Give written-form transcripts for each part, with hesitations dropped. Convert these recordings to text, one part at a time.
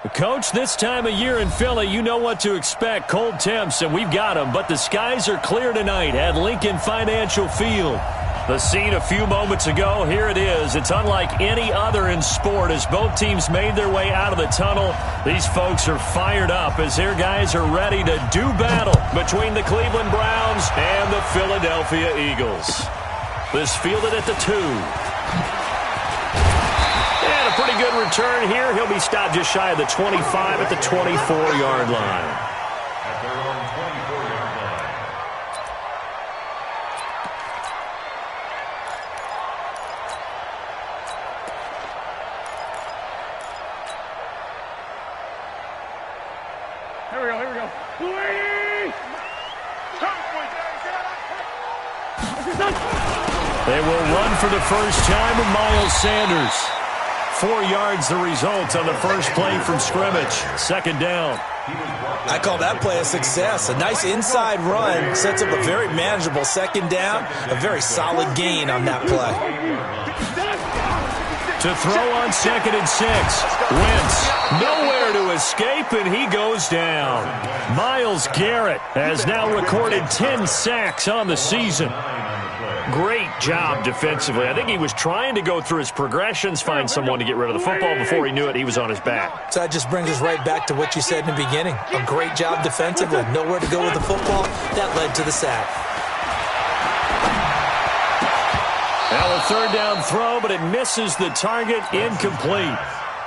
Coach, this time of year in Philly, you know what to expect. Cold temps, and we've got them. But the skies are clear tonight at Lincoln Financial Field. The scene a few moments ago, here it is. It's unlike any other in sport as both teams made their way out of the tunnel. These folks are fired up as their guys are ready to do battle between the Cleveland Browns and the Philadelphia Eagles. This fielded at the 2. And a pretty good return here. He'll be stopped just shy of the 25 at the 24-yard line. They will run for the first time with Miles Sanders. 4 yards the result on the first play from scrimmage. Second down. I call that play a success. A nice inside run sets up a very manageable second down. A very solid gain on that play. To throw on 2nd and 6. Wentz nowhere to escape, and he goes down. Myles Garrett has now recorded 10 sacks on the season. Great job defensively. I think he was trying to go through his progressions, find someone to get rid of the football. Before he knew it, he was on his back. So that just brings us right back to what you said in the beginning. A great job defensively. Nowhere to go with the football. That led to the sack. Now a third down throw, but it misses the target. Incomplete.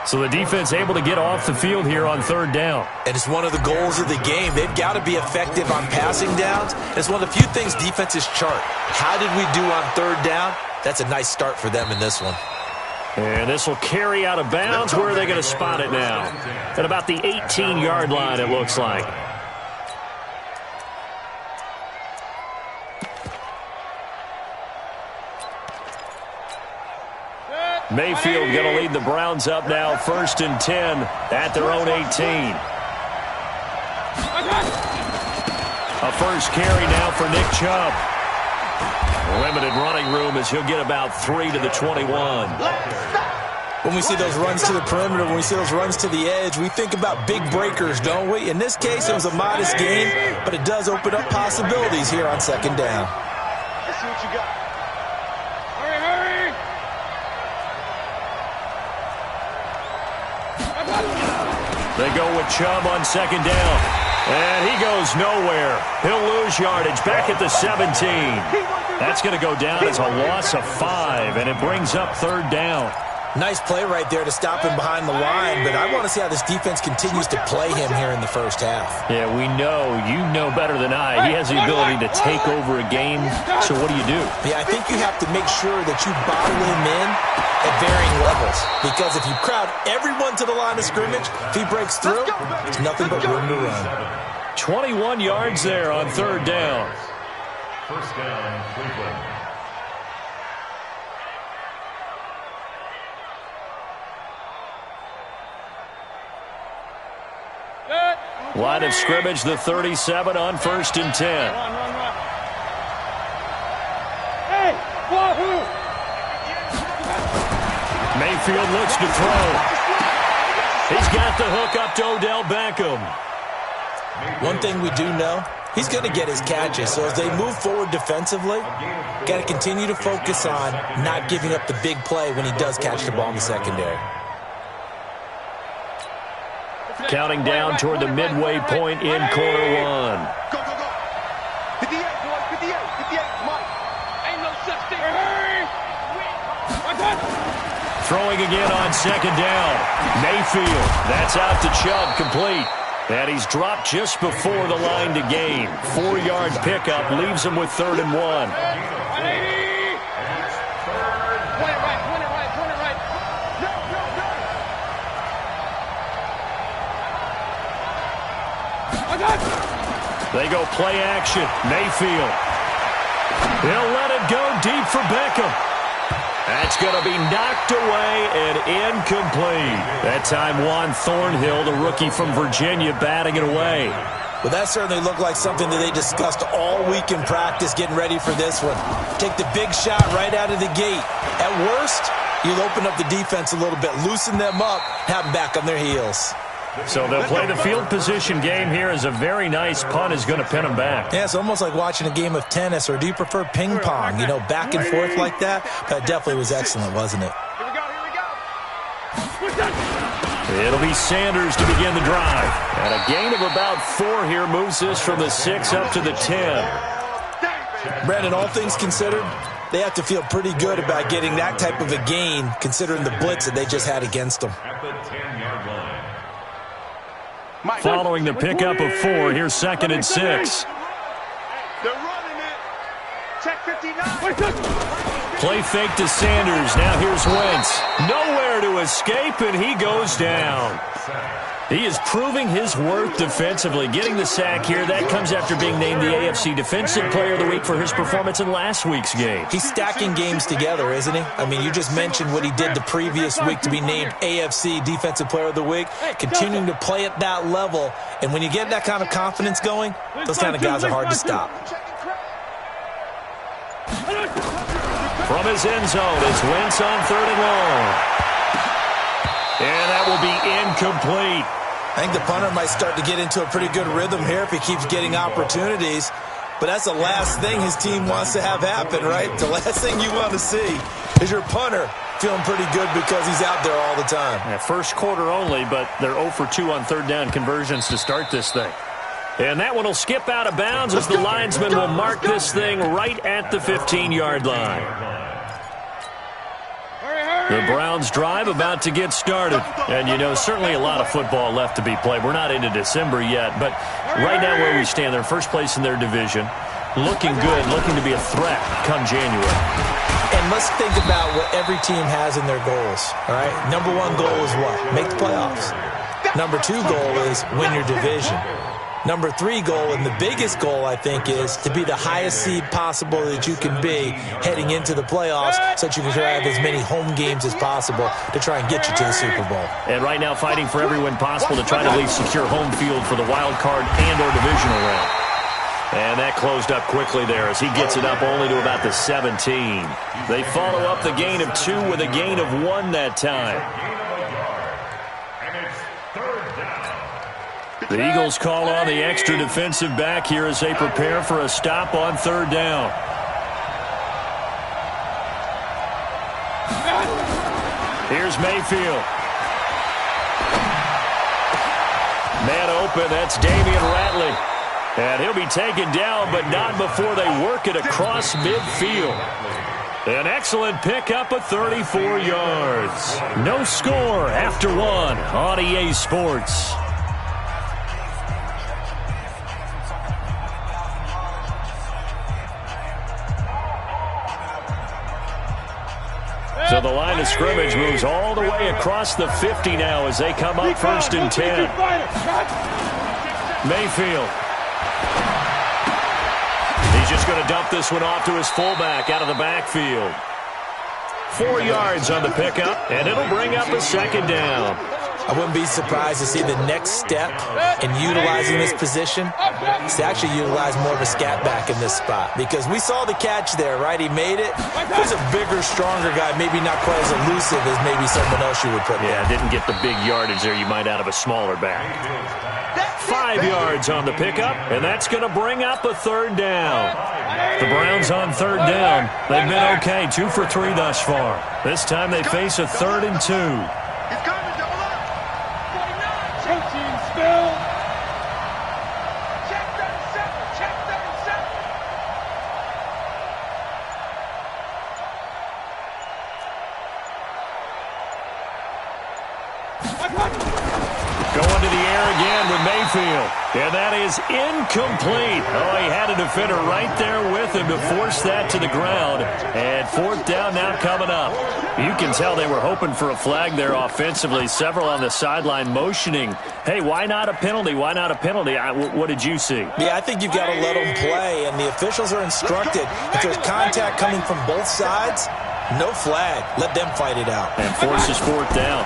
So the defense able to get off the field here on third down. And it's one of the goals of the game. They've got to be effective on passing downs. It's one of the few things defenses chart. How did we do on third down? That's a nice start for them in this one. And this will carry out of bounds. Where are they going to spot it now? At about the 18-yard line, it looks like. Mayfield going to lead the Browns up now, 1st and 10 at their own 18. A first carry now for Nick Chubb. Limited running room as he'll get about 3 to the 21. When we see those runs to the perimeter, when we see those runs to the edge, we think about big breakers, don't we? In this case, it was a modest gain, but it does open up possibilities here on second down. Let's see what you got. They go with Chubb on second down. And he goes nowhere. He'll lose yardage back at the 17. That's going to go down as a loss of 5, and it brings up third down. Nice play right there to stop him behind the line, but I want to see how this defense continues to play him here in the first half. Yeah, we know. You know better than I. He has the ability to take over a game. So what do you do? Yeah, I think you have to make sure that you bottle him in at varying levels. Because if you crowd everyone to the line of scrimmage, if he breaks through, there's nothing but room to run. 21 yards there on third down. First down, Cleveland. Line of scrimmage, the 37 on 1st and 10. Hey, wahoo! Mayfield looks to throw. He's got the hook up to Odell Beckham. One thing we do know, he's going to get his catches. So as they move forward defensively, got to continue to focus on not giving up the big play when he does catch the ball in the secondary. Counting down toward the midway point in quarter one. Go, go, go. 58, boy, 58, 58, Mike. Ain't no such thing. Hurry! Throwing again on second down. Mayfield, that's out to Chubb, complete. And he's dropped just before the line to gain. 4-yard pickup leaves him with 3rd and 1. They go play action. Mayfield. He'll let it go deep for Beckham. That's going to be knocked away and incomplete. That time Juan Thornhill, the rookie from Virginia, batting it away. Well, that certainly looked like something that they discussed all week in practice getting ready for this one. Take the big shot right out of the gate. At worst, you'll open up the defense a little bit, loosen them up, have them back on their heels. So they'll play the field position game here as a very nice punt is going to pin them back. Yeah, it's almost like watching a game of tennis, or do you prefer ping pong, you know, back and forth like that? That definitely was excellent, wasn't it? It'll be Sanders to begin the drive. And a gain of about 4 here moves this from the 6 up to the 10. Brandon, all things considered, they have to feel pretty good about getting that type of a gain, considering the blitz that they just had against them. At the 10-yard line. Following the pickup of 4, here's 2nd and 6. They're running it. Check 59. Play fake to Sanders. Now here's Wentz. Nowhere to escape, and he goes down. He is proving his worth defensively, getting the sack here. That comes after being named the AFC Defensive Player of the Week for his performance in last week's game. He's stacking games together, isn't he? I mean, you just mentioned what he did the previous week to be named AFC Defensive Player of the Week, continuing to play at that level. And when you get that kind of confidence going, those kind of guys are hard to stop. From his end zone, it's Wentz on 3rd and long. And that will be incomplete. I think the punter might start to get into a pretty good rhythm here if he keeps getting opportunities. But that's the last thing his team wants to have happen, right? The last thing you want to see is your punter feeling pretty good because he's out there all the time. Yeah, first quarter only, but they're 0 for 2 on 3rd down conversions to start this thing. And that one will skip out of bounds as the linesman will mark this thing right at the 15-yard line. The Browns drive about to get started. And, you know, certainly a lot of football left to be played. We're not into December yet, but right now where we stand, they're first place in their division. Looking good, looking to be a threat come January. And let's think about what every team has in their goals, all right? Number 1 goal is what? Make the playoffs. Number 2 goal is win your division. Number 3 goal, and the biggest goal, I think, is to be the highest seed possible that you can be heading into the playoffs so that you can have as many home games as possible to try and get you to the Super Bowl. And right now fighting for every win possible to try to at least secure home field for the wild card and or divisional round. And that closed up quickly there as he gets it up only to about the 17. They follow up the gain of 2 with a gain of 1 that time. The Eagles call on the extra defensive back here as they prepare for a stop on 3rd down. Here's Mayfield. Man open, that's Damian Ratley. And he'll be taken down, but not before they work it across midfield. An excellent pickup of 34 yards. No score after 1 on EA Sports. So the line of scrimmage moves all the way across the 50 now as they come up 1st and 10. Mayfield. He's just going to dump this one off to his fullback out of the backfield. 4 yards on the pickup, and it'll bring up a 2nd down. I wouldn't be surprised to see the next step in utilizing this position is to actually utilize more of a scat back in this spot. Because we saw the catch there, right? He made it. There's a bigger, stronger guy, maybe not quite as elusive as maybe someone else you would put there. Yeah, didn't get the big yardage there you might out of a smaller back. 5 yards on the pickup, and that's going to bring up a 3rd down. The Browns on 3rd down. They've been okay, 2 for 3 thus far. This time they face a 3rd and 2. Going to the air again with Mayfield. And that is incomplete. Oh, he had a defender right there with him to force that to the ground. And 4th down now coming up. You can tell they were hoping for a flag there offensively. Several on the sideline motioning, hey, why not a penalty? Why not a penalty? What did you see? Yeah, I think you've got to let them play. And the officials are instructed, if there's contact coming from both sides, no flag. Let them fight it out. And forces 4th down.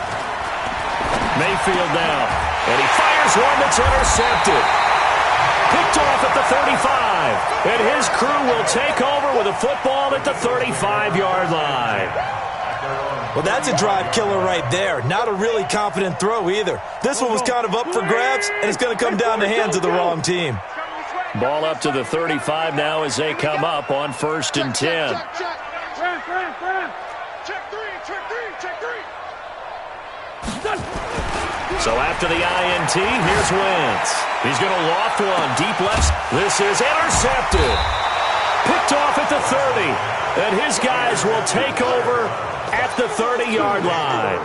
Mayfield now, and he fires one that's intercepted. Picked off at the 35, and his crew will take over with a football at the 35-yard line. Well, that's a drive killer right there. Not a really confident throw either. This one was kind of up for grabs, and it's going to come down the hands of the wrong team. Ball up to the 35 now as they come up on 1st and 10. So after the INT, here's Wentz. He's going to loft one deep left. This is intercepted. Picked off at the 30. And his guys will take over at the 30-yard line.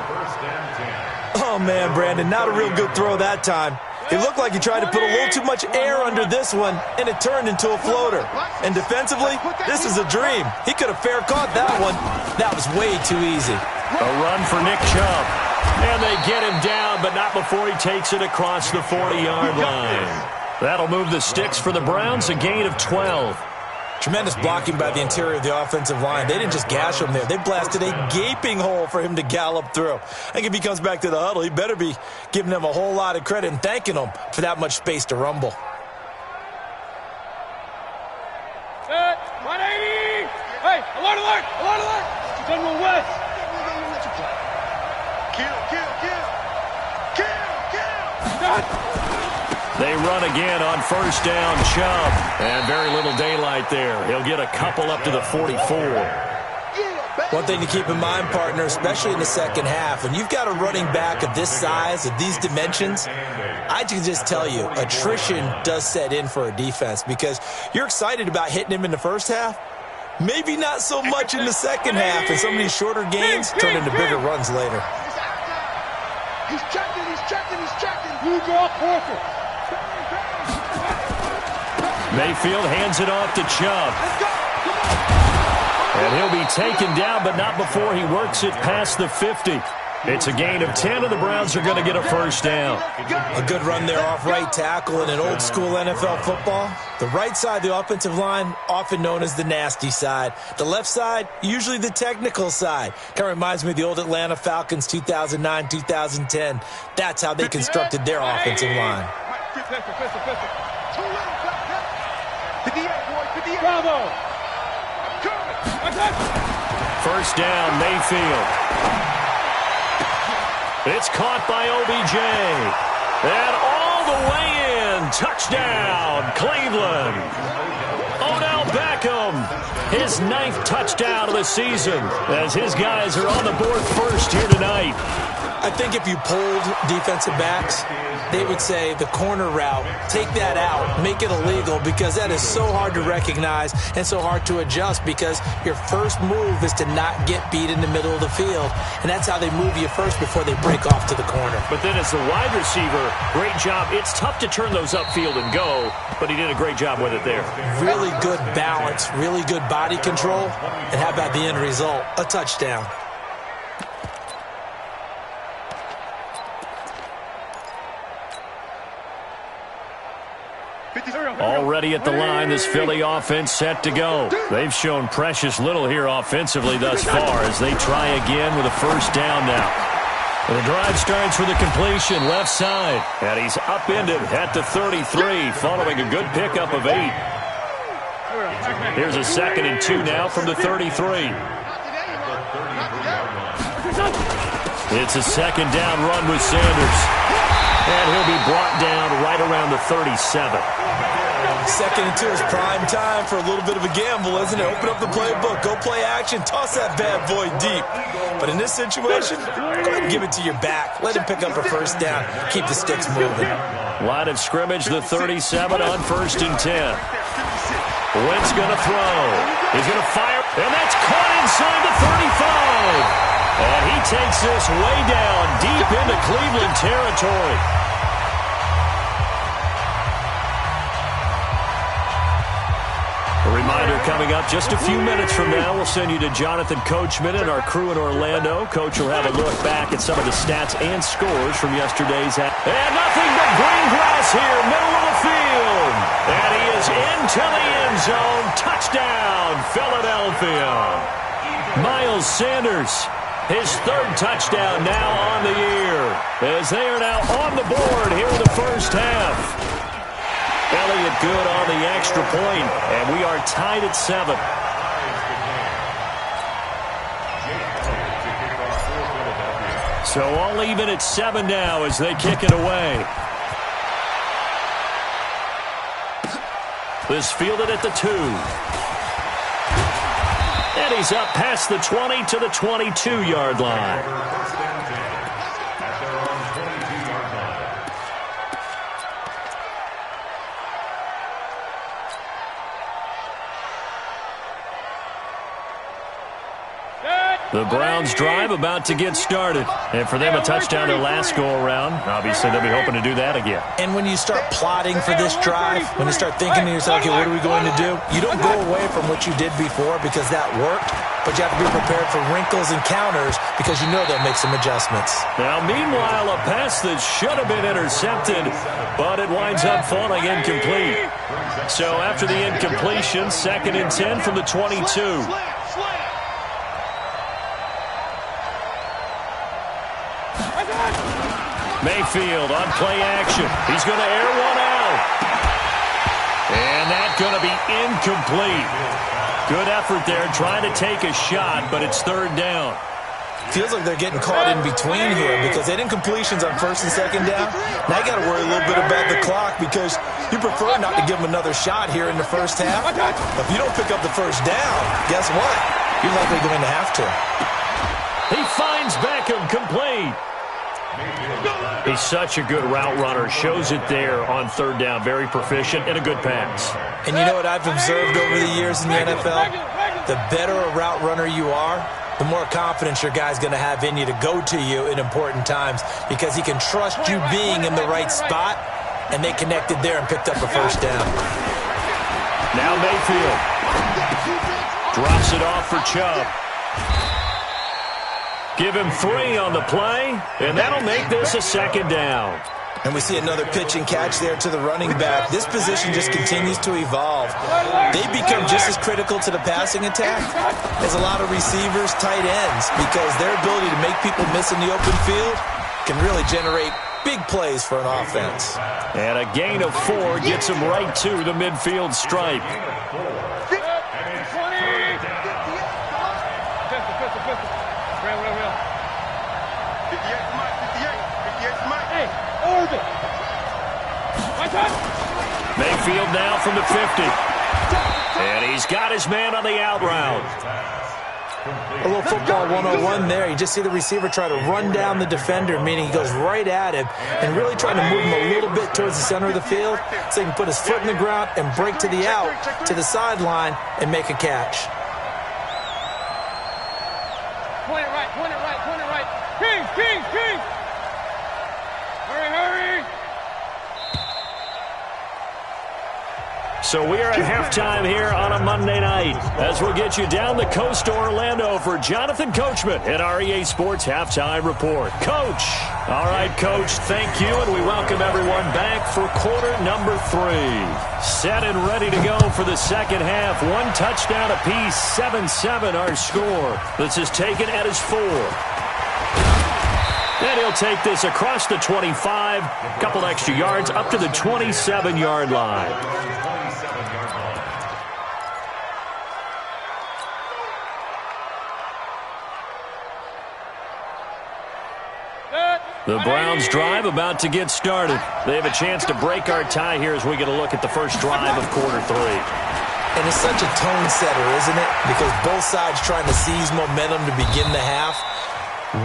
Oh, man, Brandon, not a real good throw that time. It looked like he tried to put a little too much air under this one, and it turned into a floater. And defensively, this is a dream. He could have fair caught that one. That was way too easy. A run for Nick Chubb. And they get him down, but not before he takes it across the 40-yard line. That'll move the sticks for the Browns, a gain of 12. Tremendous blocking by the interior of the offensive line. They didn't just gash him there. They blasted a gaping hole for him to gallop through. I think if he comes back to the huddle, he better be giving them a whole lot of credit and thanking them for that much space to rumble. 180! Hey, alert, alert, alert, alert! General West! Kill, kill, kill! Kill, kill! They run again on 1st down, Chubb. And very little daylight there. He'll get a couple up to the 44. One thing to keep in mind, partner, especially in the second half, when you've got a running back of this size, of these dimensions, I can just tell you, attrition does set in for a defense because you're excited about hitting him in the first half. Maybe not so much in the second half, and some of these shorter gains turn into bigger runs later. He's checking, he's checking, he's checking. You draw quarter. Mayfield hands it off to Chubb. And he'll be taken down, but not before he works it past the 50. It's a gain of 10, and the Browns are going to get a 1st down. A good run there off right tackle in an old-school NFL football. The right side of the offensive line, often known as the nasty side. The left side, usually the technical side. Kind of reminds me of the old Atlanta Falcons 2009-2010. That's how they constructed their offensive line. Bravo! 1st down, Mayfield. It's caught by OBJ. And all the way in. Touchdown, Cleveland. Odell Beckham, his 9th touchdown of the season as his guys are on the board first here tonight. I think if you polled defensive backs, they would say the corner route, take that out, make it illegal, because that is so hard to recognize and so hard to adjust because your first move is to not get beat in the middle of the field. And that's how they move you first before they break off to the corner. But then as the wide receiver, great job. It's tough to turn those upfield and go, but he did a great job with it there. Really good balance, really good body control, and how about the end result? A touchdown. Already at the line, this Philly offense set to go. They've shown precious little here offensively thus far as they try again with a 1st down now. And the drive starts with a completion left side. And he's upended at the 33 following a good pickup of 8. Here's a 2nd and 2 now from the 33. It's a 2nd down run with Sanders. And he'll be brought down right around the 37. 2nd and 2 is prime time for a little bit of a gamble, isn't it? Open up the playbook, go play action, toss that bad boy deep. But in this situation, go ahead and give it to your back. Let him pick up a 1st down. Keep the sticks moving. Line of scrimmage, the 37 on 1st and 10. Wentz going to throw. He's going to fire. And that's caught inside the 35. And he takes this way down deep into Cleveland territory. A reminder coming up just a few minutes from now. We'll send you to Jonathan Coachman and our crew in Orlando. Coach will have a look back at some of the stats and scores from yesterday's. And nothing but green grass here, middle of the field. And he is into the end zone. Touchdown, Philadelphia. Miles Sanders, his 3rd touchdown now on the year, as they are now on the board here in the 1st half. Elliott good on the extra point, and we are tied at 7. So all even at 7 now as they kick it away. This fielded at the 2. And he's up past the 20 to the 22-yard line. The Browns drive about to get started. And for them, a touchdown their last go-around. Obviously, they'll be hoping to do that again. And when you start plotting for this drive, when you start thinking to yourself, okay, what are we going to do? You don't go away from what you did before because that worked, but you have to be prepared for wrinkles and counters because you know they'll make some adjustments. Now, meanwhile, a pass that should have been intercepted, but it winds up falling incomplete. So after the incompletion, 2nd and 10 from the 22. Mayfield on play action. He's going to air one out. And that's going to be incomplete. Good effort there trying to take a shot, but it's 3rd down. Feels like they're getting caught in between here because they didn't incompletions on 1st and 2nd down. Now you got to worry a little bit about the clock because you prefer not to give them another shot here in the first half. If you don't pick up the 1st down, guess what? You're likely going to have to. He finds Beckham complete. He's such a good route runner. Shows it there on 3rd down. Very proficient and a good pass. And you know what I've observed over the years in the NFL? The better a route runner you are, the more confidence your guy's going to have in you to go to you in important times because he can trust you being in the right spot, and they connected there and picked up a 1st down. Now Mayfield drops it off for Chubb. Give him 3 on the play, and that'll make this a 2nd down. And we see another pitch and catch there to the running back. This position just continues to evolve. They become just as critical to the passing attack as a lot of receivers, tight ends, because their ability to make people miss in the open field can really generate big plays for an offense. And a gain of 4 gets him right to the midfield stripe. Mayfield now from the 50. And he's got his man on the out route. A little football 101 there. You just see the receiver try to run down the defender, meaning he goes right at him and really trying to move him a little bit towards the center of the field so he can put his foot in the ground and break to the out, to the sideline, and make a catch. Point it right, point it right, point it right. King! Hurry! So we are at halftime here on a Monday night as we'll get you down the coast to Orlando for Jonathan Coachman at our EA Sports Halftime Report. Coach. All right, Coach, thank you, and we welcome everyone back for quarter number 3. Set and ready to go for the 2nd half. 1 touchdown apiece, 7-7 our score. This is taken at his 4. And he'll take this across the 25, couple extra yards up to the 27-yard line. The Browns drive about to get started. They have a chance to break our tie here as we get a look at the first drive of quarter 3. And it's such a tone setter, isn't it? Because both sides trying to seize momentum to begin the half.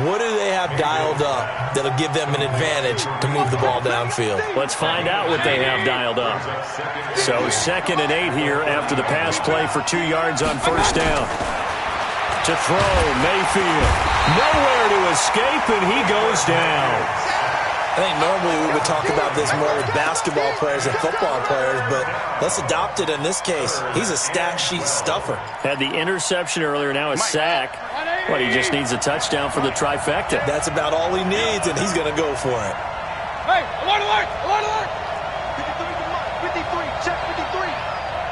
What do they have dialed up that'll give them an advantage to move the ball downfield? Let's find out what they have dialed up. So 2nd and 8 here after the pass play for 2 yards on 1st down. To throw, Mayfield. Nowhere to escape, and he goes down. I think normally we would talk about this more with basketball players and football players, but let's adopt it in this case. He's a stat sheet stuffer. Had the interception earlier, now a sack. But he just needs a touchdown for the trifecta. That's about all he needs, and he's going to go for it. Hey, alert! 53, check 53.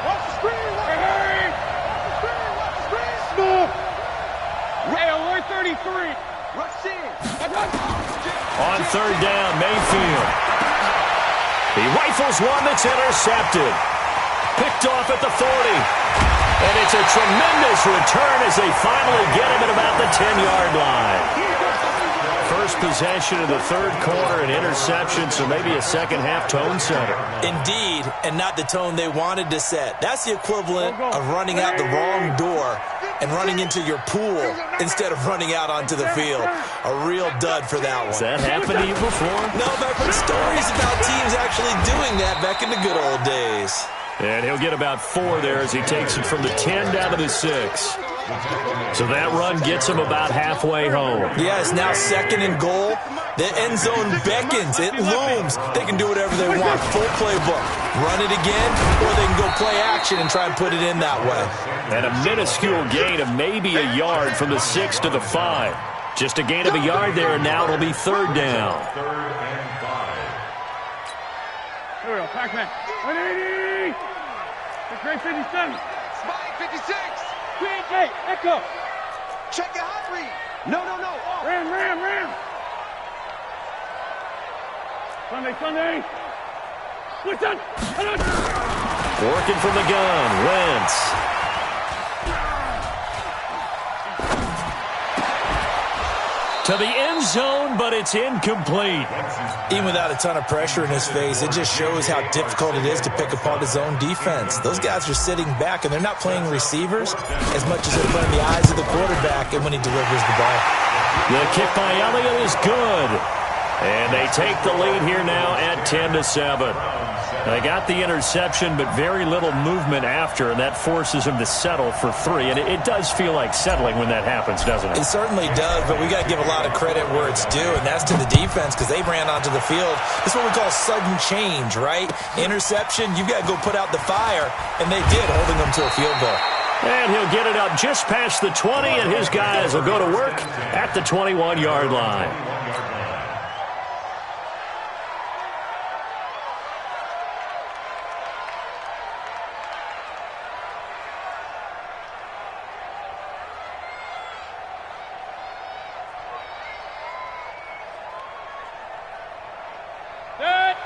Watch the screen. Hey! Watch the screen. Smooth. Hey, alert 33. Rush in. On 3rd down, Mayfield. He rifles one that's intercepted. Picked off at the 40. And it's a tremendous return as they finally get him at about the 10-yard line. first possession of the third quarter, an interception, so maybe a second-half tone setter. Indeed, and not the tone they wanted to set. That's the equivalent of running out the wrong door and running into your pool instead of running out onto the field. A real dud for that one. Has that happened to you before? No, but I've heard stories about teams actually doing that back in the good old days. And he'll get about 4 there as he takes it from the 10 down to the 6. So that run gets him about halfway home. Yeah, it's now 2nd and goal. The end zone beckons. It looms. They can do whatever they want. Full playbook. Run it again, or they can go play action and try and put it in that way. And a minuscule gain of maybe a yard from the 6 to the 5. Just a gain of a yard there, and now it'll be 3rd down. Here we go, Pac-Man. 180! Great 57. Spike 56. Green, hey, Echo. Check the hot read. No. Off. Ram. Sunday. Listen. Working from the gun, Wentz. To the end zone, but it's incomplete. Even without a ton of pressure in his face, it just shows how difficult it is to pick apart his own defense. Those guys are sitting back, and they're not playing receivers as much as they're playing the eyes of the quarterback and when he delivers the ball. The kick by Elliott is good. And they take the lead here now at 10-7. They got the interception, but very little movement after, and that forces him to settle for 3. And it does feel like settling when that happens, doesn't it? It certainly does, but we got to give a lot of credit where it's due, and that's to the defense because they ran onto the field. This is what we call sudden change, right? Interception, you've got to go put out the fire, and they did, holding them to a field goal. And he'll get it up just past the 20, and his guys will go to work at the 21-yard line.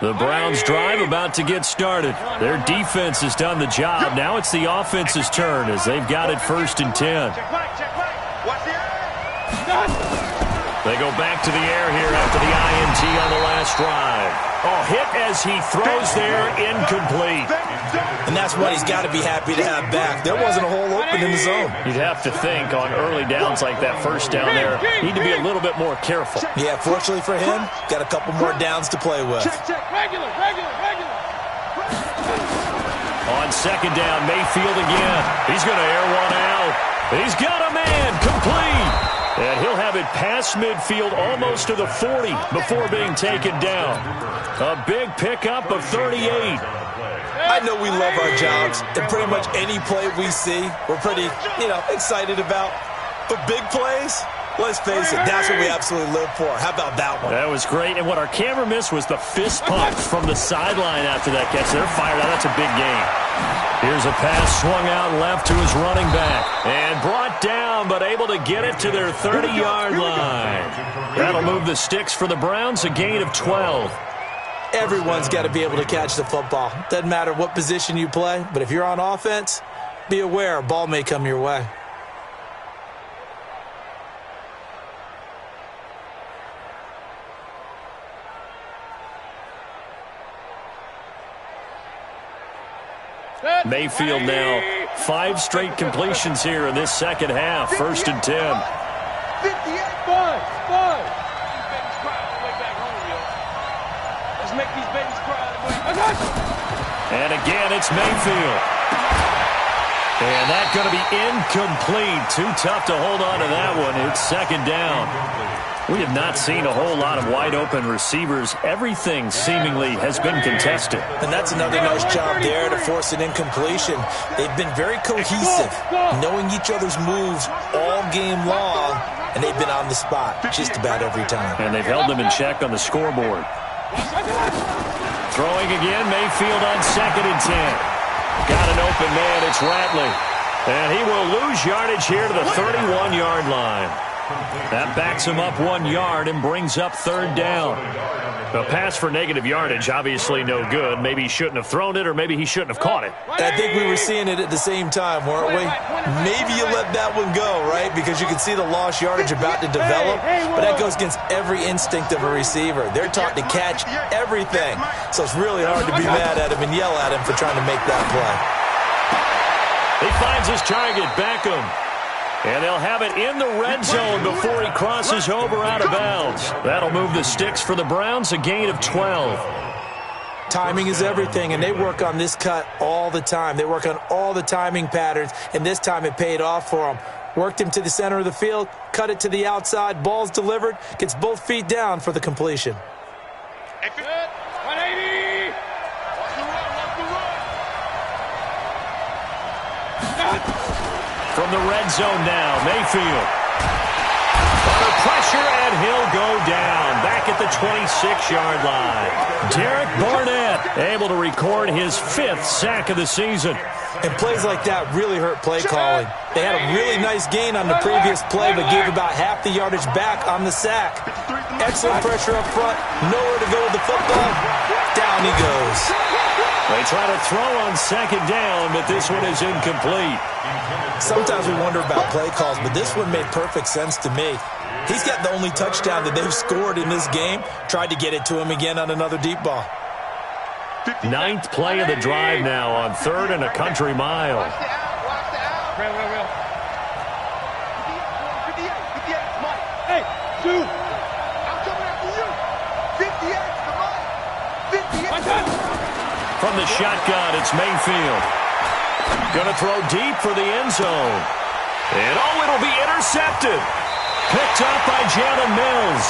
The Browns drive about to get started. Their defense has done the job. Now it's the offense's turn as they've got it 1st and 10. Watch the They go back to the air here after the INT on the last drive. Oh, hit as he throws there, incomplete. And that's what he's got to be happy to have back. There wasn't a hole open in the zone. You'd have to think on early downs like that first down there, need to be a little bit more careful. Yeah, fortunately for him, got a couple more downs to play with. Regular. On 2nd down, Mayfield again. He's going to air one out. He's got a man, complete. And he'll have it past midfield almost to the 40 before being taken down. A big pickup of 38. I know we love our jobs, and pretty much any play we see, we're pretty, excited about. But big plays, let's face it, that's what we absolutely live for. How about that one? That was great. And what our camera missed was the fist pump from the sideline after that catch. They're fired out. That's a big gain. Here's a pass swung out left to his running back. And brought down, but able to get it to their 30-yard line. That'll move the sticks for the Browns, a gain of 12. Everyone's got to be able to catch the football. Doesn't matter what position you play, but if you're on offense, be aware a ball may come your way. Mayfield now 5 straight completions here in this second half. 1st and 10. 58. Five. Let's make these babies cry. And again, it's Mayfield. And that's going to be incomplete. Too tough to hold on to that one. It's 2nd down. We have not seen a whole lot of wide-open receivers. Everything seemingly has been contested. And that's another nice job there to force an incompletion. They've been very cohesive, knowing each other's moves all game long, and they've been on the spot just about every time. And they've held them in check on the scoreboard. Throwing again, Mayfield on 2nd and 10. Got an open man, it's Ratley. And he will lose yardage here to the 31-yard line. That backs him up 1 yard and brings up 3rd down. A pass for negative yardage, obviously no good. Maybe he shouldn't have thrown it, or maybe he shouldn't have caught it. I think we were seeing it at the same time, weren't we? Maybe you let that one go, right? Because you can see the lost yardage about to develop, but that goes against every instinct of a receiver. They're taught to catch everything, so it's really hard to be mad at him and yell at him for trying to make that play. He finds his target, Beckham. And they'll have it in the red zone before he crosses over out of bounds. That'll move the sticks for the Browns, a gain of 12. Timing is everything, and they work on this cut all the time. They work on all the timing patterns, and this time it paid off for them. Worked him to the center of the field, cut it to the outside, ball's delivered, gets both feet down for the completion. 180! From the red zone now, Mayfield. Under pressure, and he'll go down. Back at the 26-yard line. Derek Barnett able to record his 5th sack of the season. And plays like that really hurt play calling. They had a really nice gain on the previous play, but gave about half the yardage back on the sack. Excellent pressure up front. Nowhere to go with the football. Down he goes. They try to throw on second down, but this one is incomplete. Sometimes we wonder about play calls, but this one made perfect sense to me. He's got the only touchdown that they've scored in this game. Tried to get it to him again on another deep ball. 9th play of the drive now on 3rd and a country mile. Watch the out. Real. 58, Mike. Hey, dude. I'm coming after you. 58, come on. 58. From the shotgun, it's Mayfield. Gonna throw deep for the end zone. And it'll be intercepted. Picked up by Jalen Mills.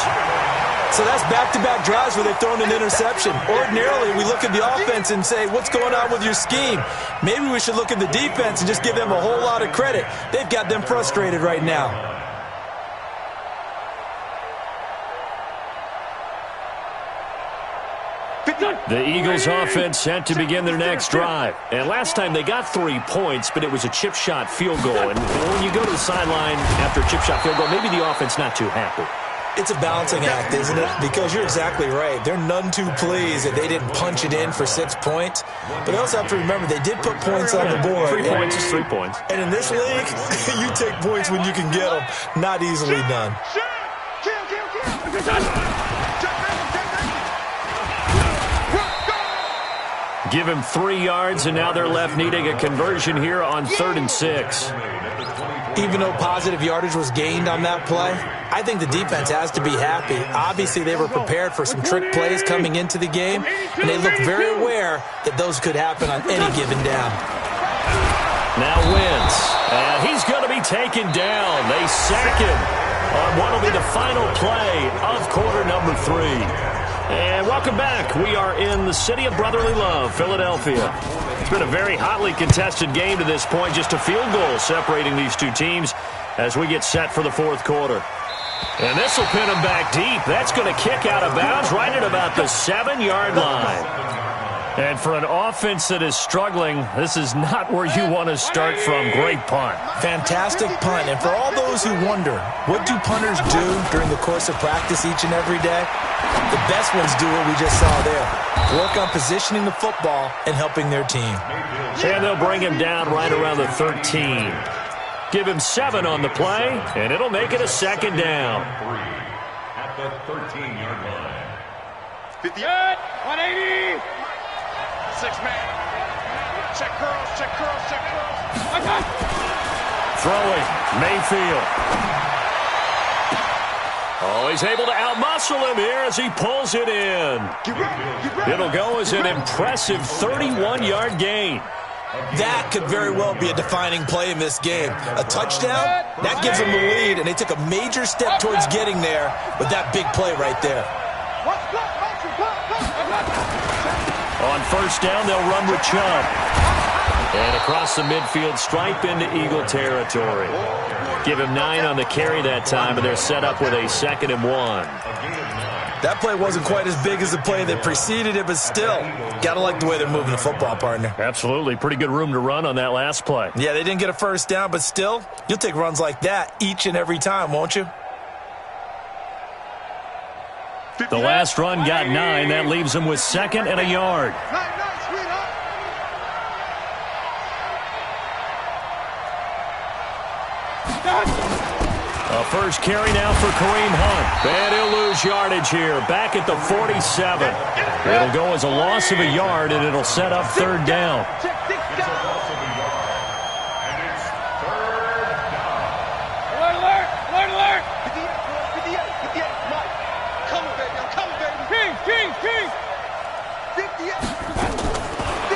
So that's back-to-back drives where they've thrown an interception. Ordinarily, we look at the offense and say, what's going on with your scheme? Maybe we should look at the defense and just give them a whole lot of credit. They've got them frustrated right now. The Eagles offense set to begin their next drive. And last time they got 3 points, but it was a chip shot field goal. And when you go to the sideline after a chip shot field goal, maybe the offense not too happy. It's a balancing act, isn't it? Because you're exactly right. They're none too pleased that they didn't punch it in for 6 points. But they also have to remember they did put points on the board. 3 points is 3 points. And in this league, you take points when you can get them. Not easily done. Give him 3 yards, and now they're left needing a conversion here on 3rd and 6. Even though positive yardage was gained on that play, I think the defense has to be happy. Obviously, they were prepared for some trick plays coming into the game, and they look very aware that those could happen on any given down. Now Wentz, and he's going to be taken down. They sack him on what will be the final play of quarter number 3. And welcome back. We are in the city of brotherly love, Philadelphia. It's been a very hotly contested game to this point. Just a field goal separating these two teams as we get set for the 4th quarter. And this will pin him back deep. That's going to kick out of bounds right at about the 7-yard line. And for an offense that is struggling, this is not where you want to start from. Great punt. Fantastic punt. And for all those who wonder, what do punters do during the course of practice each and every day? The best ones do what we just saw there. Work on positioning the football and helping their team. And they'll bring him down right around the 13. Give him 7 on the play, and it'll make it a 2nd down. At the 13-yard line. 58, 180. 6-man. Check curls. Throwing, Mayfield. Oh, he's able to outmuscle him here as he pulls it in. It'll go as an impressive 31-yard gain. That could very well be a defining play in this game. A touchdown, that gives them the lead, and they took a major step towards getting there with that big play right there. On 1st down, they'll run with Chubb. And across the midfield stripe into Eagle territory. Give him 9 on the carry that time, and they're set up with a 2nd and 1. That play wasn't quite as big as the play that preceded it, but still, gotta like the way they're moving the football, partner. Absolutely. Pretty good room to run on that last play. Yeah, they didn't get a 1st down, but still, you'll take runs like that each and every time, won't you? The last run got 9. That leaves him with 2nd and a yard. A first carry now for Kareem Hunt. And he'll lose yardage here. Back at the 47. It'll go as a loss of a yard, and it'll set up 3rd down.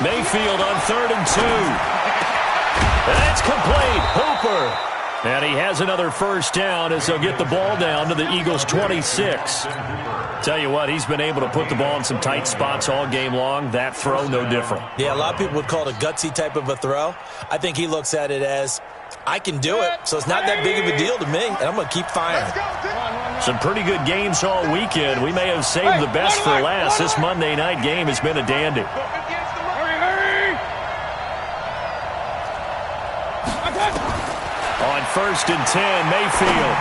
Mayfield on 3rd and 2. That's complete. Hooper. And he has another first down as they'll get the ball down to the Eagles' 26. Tell you what, he's been able to put the ball in some tight spots all game long. That throw, no different. Yeah, a lot of people would call it a gutsy type of a throw. I think he looks at it as, I can do it, so it's not that big of a deal to me, and I'm going to keep firing. Some pretty good games all weekend. We may have saved the best for last. This Monday night game has been a dandy. On 1st and 10, Mayfield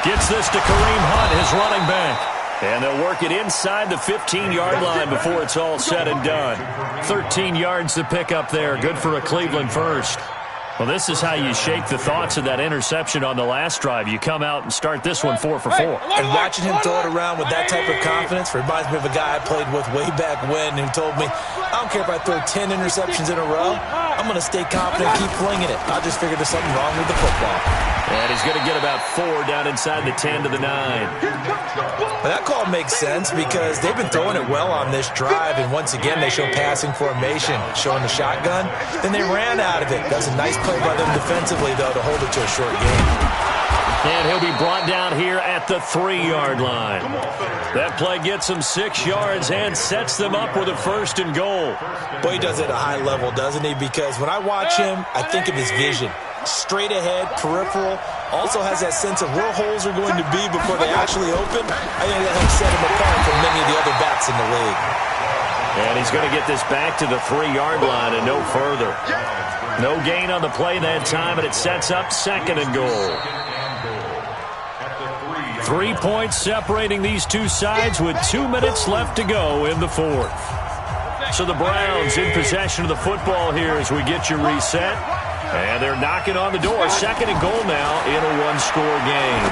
gets this to Kareem Hunt, his running back. And they'll work it inside the 15-yard line before it's all said and done. 13 yards to pick up there. Good for a Cleveland first. Well, this is how you shake the thoughts of that interception on the last drive. You come out and start this one 4 for 4. And watching him throw it around with that type of confidence reminds me of a guy I played with way back when who told me, I don't care if I throw 10 interceptions in a row. I'm going to stay confident, keep flinging it. I just figured there's something wrong with the football. And he's going to get about 4 down inside the 10 to the 9. Well, that call makes sense because they've been throwing it well on this drive, and once again they show passing formation, showing the shotgun. Then they ran out of it. That's a nice play by them defensively, though, to hold it to a short game. And he'll be brought down here at the 3-yard line. That play gets him 6 yards and sets them up with a 1st and goal. Boy, he does it at a high level, doesn't he? Because when I watch him, I think of his vision. Straight ahead, peripheral, also has that sense of where holes are going to be before they actually open. I think that helps set him apart from many of the other backs in the league. And he's going to get this back to the 3-yard line and no further. No gain on the play that time, and it sets up 2nd and goal. 3 points separating these two sides with 2 minutes left to go in the 4th. So the Browns in possession of the football here as we get you reset. And they're knocking on the door. 2nd and goal now in a 1-score game.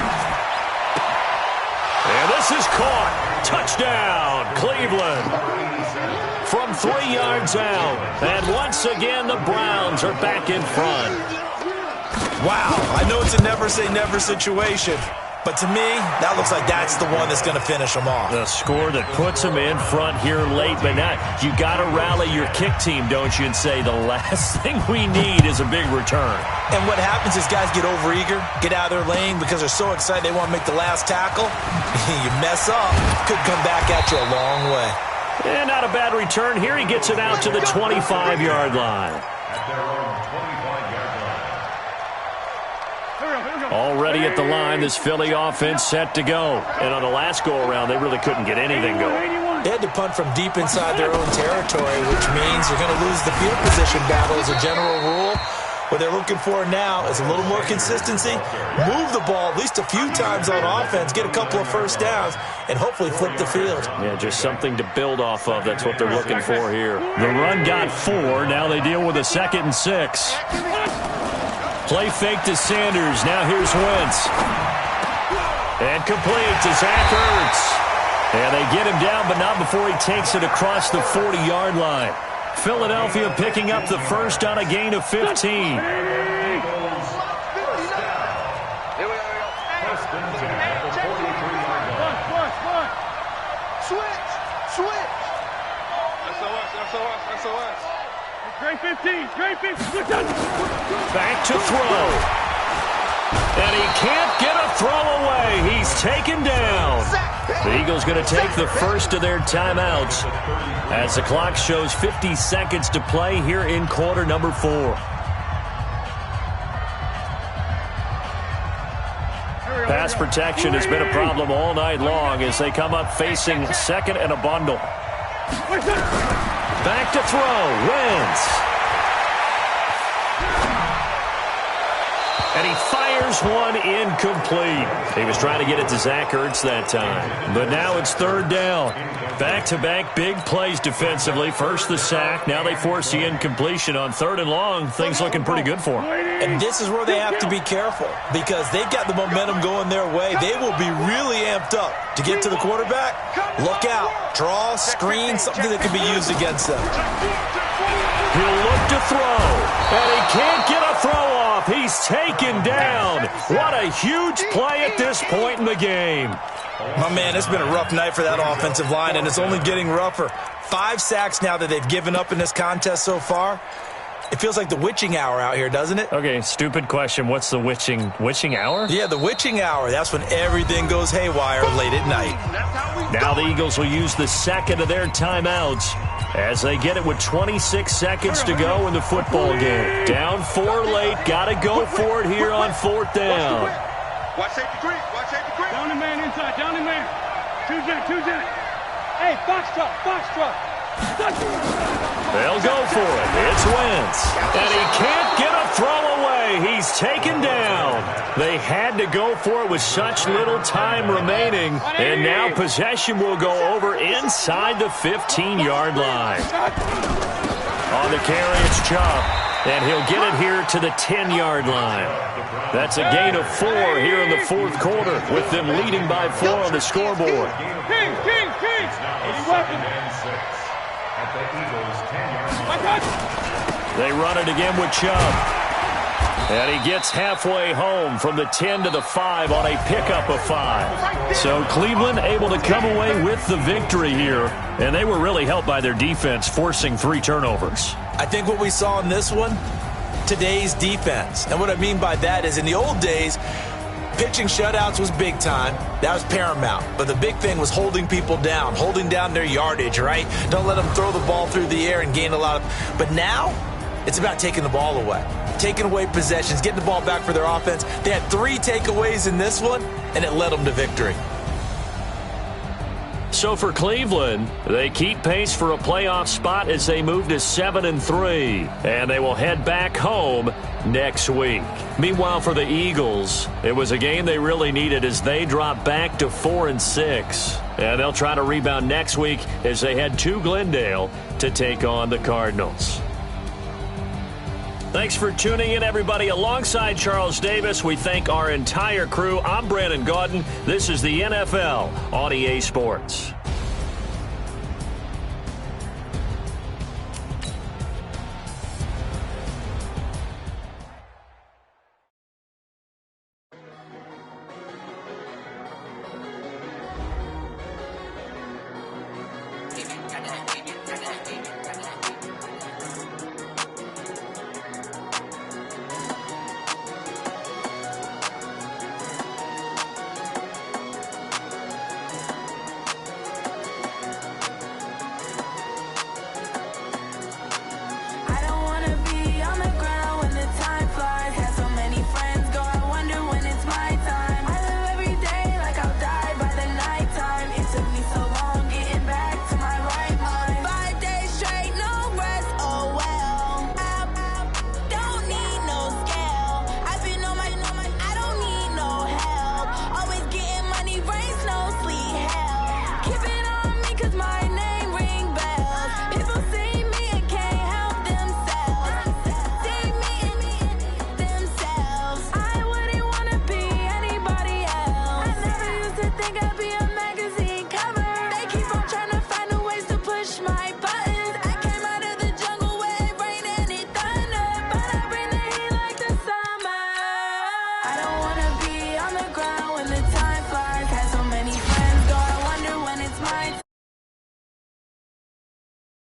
And this is caught. Touchdown, Cleveland. From 3 yards out. And once again, the Browns are back in front. Wow, I know it's a never-say-never situation. But to me, that looks like that's the one that's going to finish them off. The score that puts them in front here late, but now you got to rally your kick team, don't you, and say the last thing we need is a big return. And what happens is guys get overeager, get out of their lane because they're so excited they want to make the last tackle. You mess up, could come back at you a long way. And not a bad return here. He gets it out to the 25-yard line. Already at the line, this Philly offense set to go. And on the last go-around, they really couldn't get anything going. They had to punt from deep inside their own territory, which means you're going to lose the field position battle as a general rule. What they're looking for now is a little more consistency, move the ball at least a few times on offense, get a couple of first downs, and hopefully flip the field. Yeah, just something to build off of. That's what they're looking for here. The run got 4. Now they deal with a 2nd and 6. Play fake to Sanders. Now here's Wentz. And complete to Zach Ertz. And they get him down, but not before he takes it across the 40-yard line. Philadelphia picking up the first on a gain of 15. Switch. SOS. Great 15. Back to throw. And he can't get a throw away. He's taken down. The Eagles going to take the first of their timeouts as the clock shows 50 seconds to play here in quarter number 4. Pass protection has been a problem all night long as they come up facing 2nd and a bundle. Back to throw. Wentz. And he fires Fires one incomplete. He was trying to get it to Zach Ertz that time. But now it's third down. Back-to-back big plays defensively. First the sack. Now they force the incompletion on third and long. Things looking pretty good for them. And this is where they have to be careful because they've got the momentum going their way. They will be really amped up to get to the quarterback. Look out. Draw, screen, something that can be used against them. He'll look to throw, and he can't get a throw off. He's taken down. What a huge play at this point in the game. My man, it's been a rough night for that offensive line, and it's only getting rougher. 5 sacks now that they've given up in this contest so far. It feels like the witching hour out here, doesn't it? Okay, stupid question. What's the witching hour? Yeah, the witching hour. That's when everything goes haywire late at night. Now the Eagles will use the second of their timeouts as they get it with 26 seconds to go in the football game. Down 4 late. Got to go for it here on fourth down. Watch safety creep. Watch safety creep. Down the man inside. Down the man. Two jet. Hey, box truck. They'll go for it. It's Wentz. And he can't get a throw away. He's taken down. They had to go for it with such little time remaining. And now possession will go over inside the 15-yard line. On the carry, it's Chubb. And he'll get it here to the 10-yard line. That's a gain of 4 here in the fourth quarter with them leading by 4 on the scoreboard. King. At the Eagles' 10-yard line. They run it again with Chubb. And he gets halfway home from the 10 to the 5 on a pickup of 5. So Cleveland able to come away with the victory here. And they were really helped by their defense forcing 3 turnovers. I think what we saw in this one, today's defense. And what I mean by that is in the old days, pitching shutouts was big time. That was paramount. But the big thing was holding people down, holding down their yardage, right? Don't let them throw the ball through the air and gain a lot of... But now, it's about taking the ball away. Taking away possessions, getting the ball back for their offense. They had 3 takeaways in this one, and it led them to victory. So for Cleveland, they keep pace for a playoff spot as they move to 7-3, and they will head back home next week. Meanwhile, for the Eagles, it was a game they really needed as they drop back to 4-6, and they'll try to rebound next week as they head to Glendale to take on the Cardinals. Thanks for tuning in, everybody. Alongside Charles Davis, we thank our entire crew. I'm Brandon Gaudin. This is the NFL on EA Sports. If you got that